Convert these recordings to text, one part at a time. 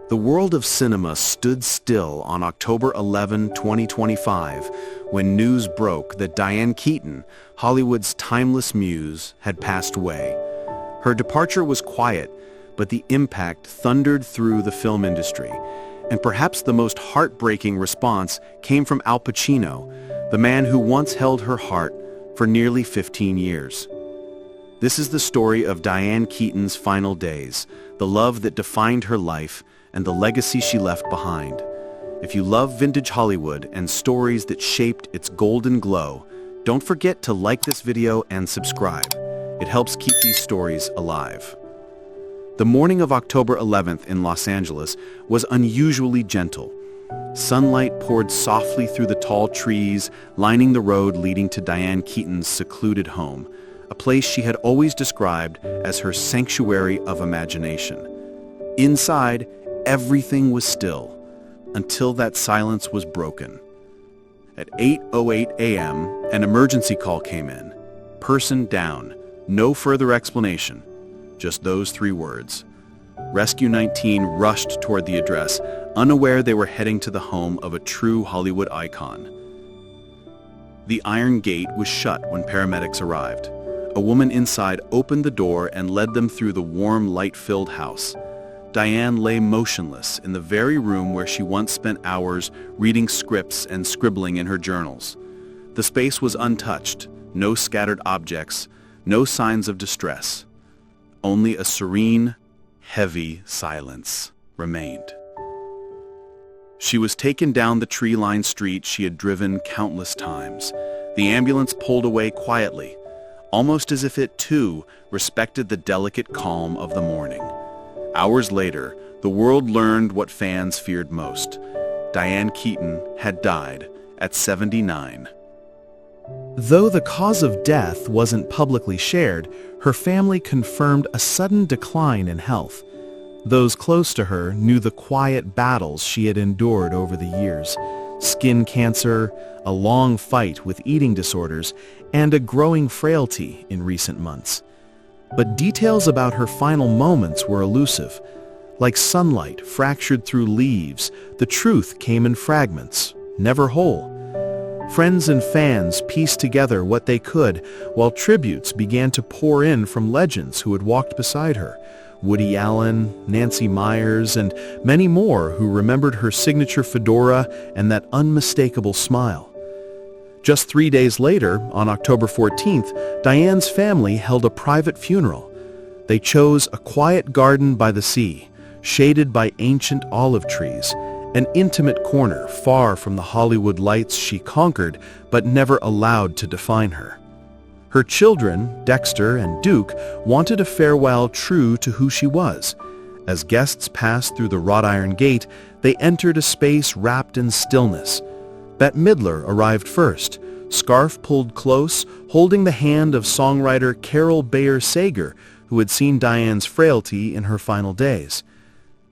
The world of cinema stood still on October 11, 2025, when news broke that Diane Keaton, Hollywood's timeless muse, had passed away. Her departure was quiet, but the impact thundered through the film industry. And perhaps the most heartbreaking response came from Al Pacino, the man who once held her heart for nearly 15 years. This is the story of Diane Keaton's final days, the love that defined her life, and the legacy she left behind. If you love vintage Hollywood and stories that shaped its golden glow, don't forget to like this video and subscribe. It helps keep these stories alive. The morning of October 11th in Los Angeles was unusually gentle. Sunlight poured softly through the tall trees, lining the road leading to Diane Keaton's secluded home, a place she had always described as her sanctuary of imagination. Inside, everything was still, until that silence was broken. At 8:08 a.m., an emergency call came in. Person down. No further explanation. Just those 3 words. Rescue 19 rushed toward the address, unaware they were heading to the home of a true Hollywood icon. The iron gate was shut when paramedics arrived. A woman inside opened the door and led them through the warm, light-filled house. Diane lay motionless in the very room where she once spent hours reading scripts and scribbling in her journals. The space was untouched, no scattered objects, no signs of distress. Only a serene, heavy silence remained. She was taken down the tree-lined street she had driven countless times. The ambulance pulled away quietly, almost as if it, too, respected the delicate calm of the morning. Hours later, the world learned what fans feared most. Diane Keaton had died at 79. Though the cause of death wasn't publicly shared, her family confirmed a sudden decline in health. Those close to her knew the quiet battles she had endured over the years: skin cancer, a long fight with eating disorders, and a growing frailty in recent months. But details about her final moments were elusive. Like sunlight fractured through leaves, the truth came in fragments, never whole. Friends and fans pieced together what they could, while tributes began to pour in from legends who had walked beside her: Woody Allen, Nancy Meyers, and many more who remembered her signature fedora and that unmistakable smile. Just 3 days later, on October 14th, Diane's family held a private funeral. They chose a quiet garden by the sea, shaded by ancient olive trees, an intimate corner far from the Hollywood lights she conquered but never allowed to define her. Her children, Dexter and Duke, wanted a farewell true to who she was. As guests passed through the wrought iron gate, they entered a space wrapped in stillness. Bette Midler arrived first, scarf pulled close, holding the hand of songwriter Carol Bayer Sager, who had seen Diane's frailty in her final days.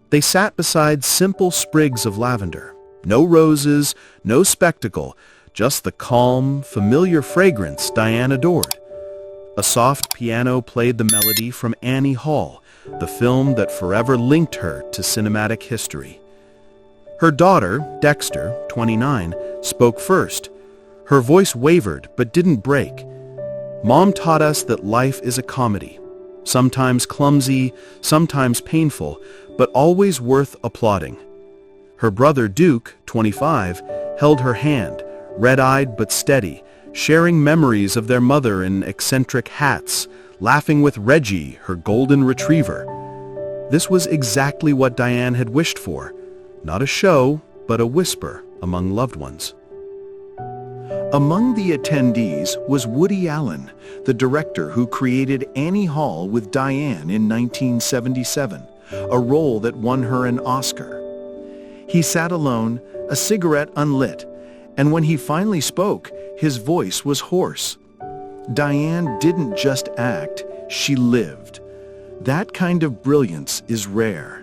They sat beside simple sprigs of lavender. No roses, no spectacle, just the calm, familiar fragrance Diane adored. A soft piano played the melody from Annie Hall, the film that forever linked her to cinematic history. Her daughter, Dexter, 29, spoke first. Her voice wavered but didn't break. "Mom taught us that life is a comedy, sometimes clumsy, sometimes painful, but always worth applauding." Her brother Duke, 25, held her hand, red-eyed but steady, sharing memories of their mother in eccentric hats, laughing with Reggie, her golden retriever. This was exactly what Diane had wished for. Not a show, but a whisper among loved ones. Among the attendees was Woody Allen, the director who created Annie Hall with Diane in 1977, a role that won her an Oscar. He sat alone, a cigarette unlit, and when he finally spoke, his voice was hoarse. Diane didn't just act, she lived. That kind of brilliance is rare.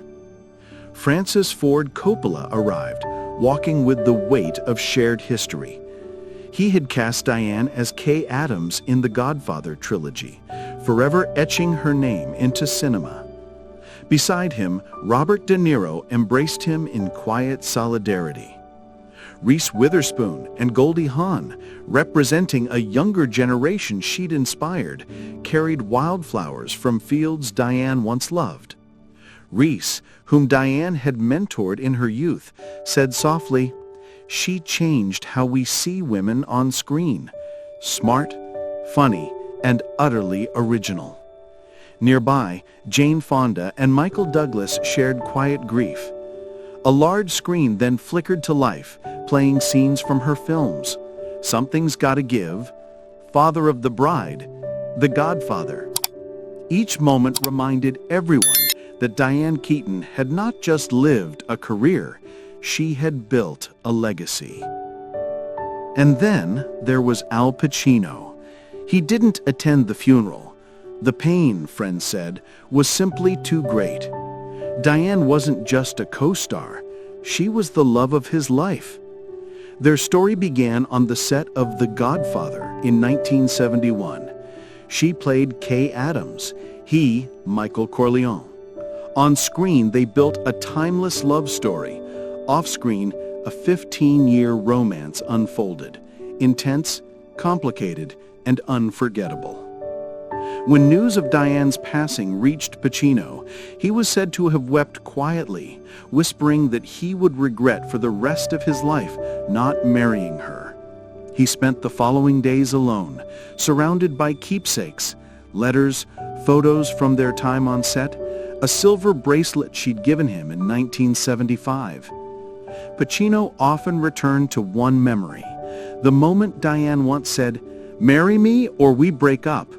Francis Ford Coppola arrived, walking with the weight of shared history. He had cast Diane as Kay Adams in the Godfather trilogy, forever etching her name into cinema. Beside him, Robert De Niro embraced him in quiet solidarity. Reese Witherspoon and Goldie Hawn, representing a younger generation she'd inspired, carried wildflowers from fields Diane once loved. Reese, whom Diane had mentored in her youth, said softly, "She changed how we see women on screen. Smart, funny, and utterly original." Nearby, Jane Fonda and Michael Douglas shared quiet grief. A large screen then flickered to life, playing scenes from her films: Something's Gotta Give, Father of the Bride, The Godfather. Each moment reminded everyone that Diane Keaton had not just lived a career, she had built a legacy. And then there was Al Pacino. He didn't attend the funeral. The pain, friends said, was simply too great. Diane wasn't just a co-star, she was the love of his life. Their story began on the set of The Godfather in 1971. She played Kay Adams, he Michael Corleone. On screen, they built a timeless love story. Off-screen, a 15-year romance unfolded, intense, complicated, and unforgettable. When news of Diane's passing reached Pacino, he was said to have wept quietly, whispering that he would regret for the rest of his life not marrying her. He spent the following days alone, surrounded by keepsakes, letters, photos from their time on set, a silver bracelet she'd given him in 1975. Pacino often returned to one memory, the moment Diane once said, "Marry me or we break up."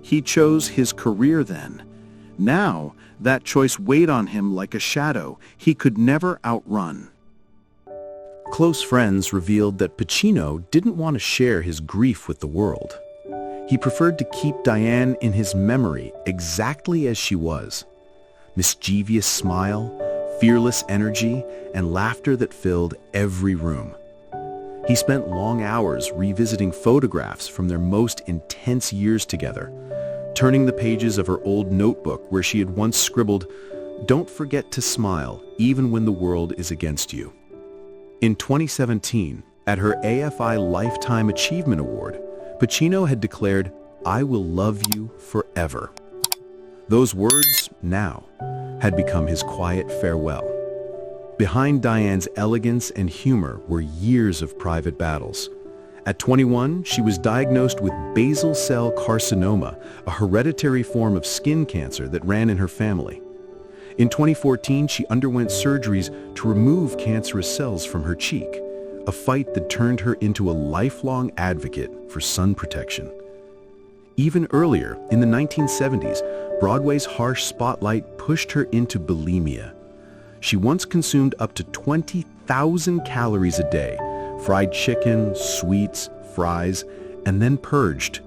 He chose his career then. Now, that choice weighed on him like a shadow he could never outrun. Close friends revealed that Pacino didn't want to share his grief with the world. He preferred to keep Diane in his memory exactly as she was. Mischievous smile, fearless energy, and laughter that filled every room. He spent long hours revisiting photographs from their most intense years together, turning the pages of her old notebook where she had once scribbled, "Don't forget to smile even when the world is against you." In 2017, at her AFI Lifetime Achievement Award, Pacino had declared, "I will love you forever." Those words, now, had become his quiet farewell. Behind Diane's elegance and humor were years of private battles. At 21, she was diagnosed with basal cell carcinoma, a hereditary form of skin cancer that ran in her family. In 2014, she underwent surgeries to remove cancerous cells from her cheek, a fight that turned her into a lifelong advocate for sun protection. Even earlier, in the 1970s, Broadway's harsh spotlight pushed her into bulimia. She once consumed up to 20,000 calories a day, fried chicken, sweets, fries, and then purged.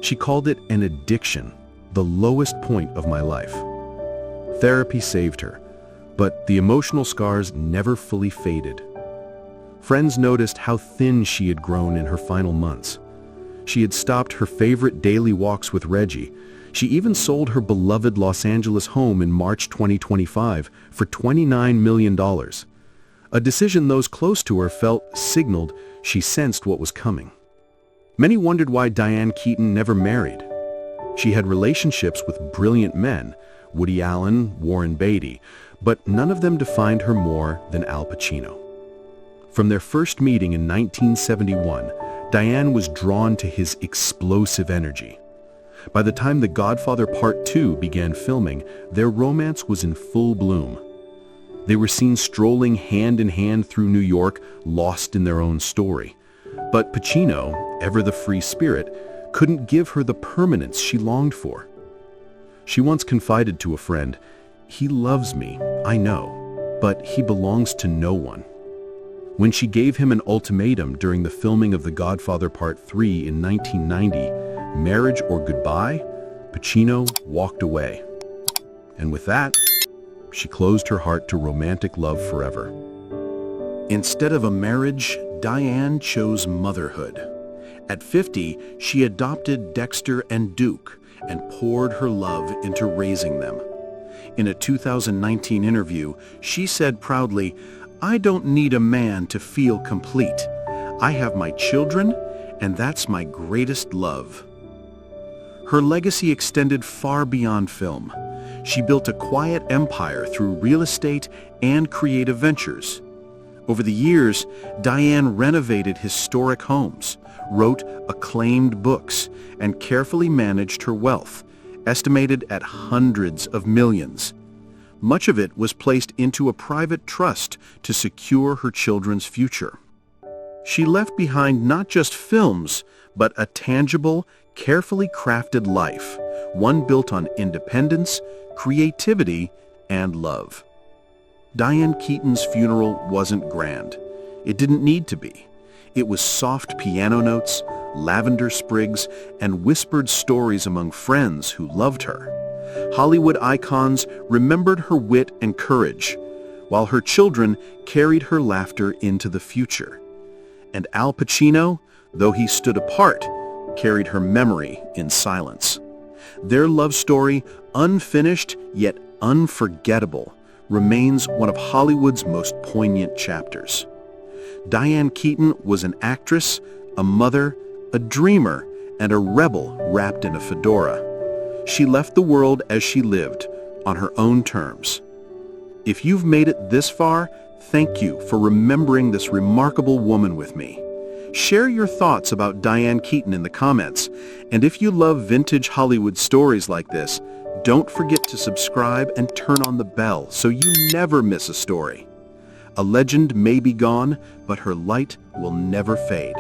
She called it an addiction, the lowest point of my life. Therapy saved her, but the emotional scars never fully faded. Friends noticed how thin she had grown in her final months. She had stopped her favorite daily walks with Reggie. She even sold her beloved Los Angeles home in March 2025 for $29 million. A decision those close to her felt signaled she sensed what was coming. Many wondered why Diane Keaton never married. She had relationships with brilliant men, Woody Allen, Warren Beatty, but none of them defined her more than Al Pacino. From their first meeting in 1971, Diane was drawn to his explosive energy. By the time The Godfather Part 2 began filming, their romance was in full bloom. They were seen strolling hand in hand through New York, lost in their own story. But Pacino, ever the free spirit, couldn't give her the permanence she longed for. She once confided to a friend, "He loves me, I know, but he belongs to no one." When she gave him an ultimatum during the filming of The Godfather Part 3 in 1990, marriage or goodbye, Pacino walked away. And with that, she closed her heart to romantic love forever. Instead of a marriage, Diane chose motherhood. At 50, she adopted Dexter and Duke and poured her love into raising them. In a 2019 interview, she said proudly, "I don't need a man to feel complete. I have my children, and that's my greatest love." Her legacy extended far beyond film. She built a quiet empire through real estate and creative ventures. Over the years, Diane renovated historic homes, wrote acclaimed books, and carefully managed her wealth, estimated at hundreds of millions. Much of it was placed into a private trust to secure her children's future. She left behind not just films, but a tangible, carefully crafted life, one built on independence, creativity, and love. Diane Keaton's funeral wasn't grand. It didn't need to be. It was soft piano notes, lavender sprigs, and whispered stories among friends who loved her. Hollywood icons remembered her wit and courage, while her children carried her laughter into the future. And Al Pacino, though he stood apart, carried her memory in silence. Their love story, unfinished yet unforgettable, remains one of Hollywood's most poignant chapters. Diane Keaton was an actress, a mother, a dreamer, and a rebel wrapped in a fedora. She left the world as she lived, on her own terms. If you've made it this far, thank you for remembering this remarkable woman with me. Share your thoughts about Diane Keaton in the comments, and if you love vintage Hollywood stories like this, don't forget to subscribe and turn on the bell so you never miss a story. A legend may be gone, but her light will never fade.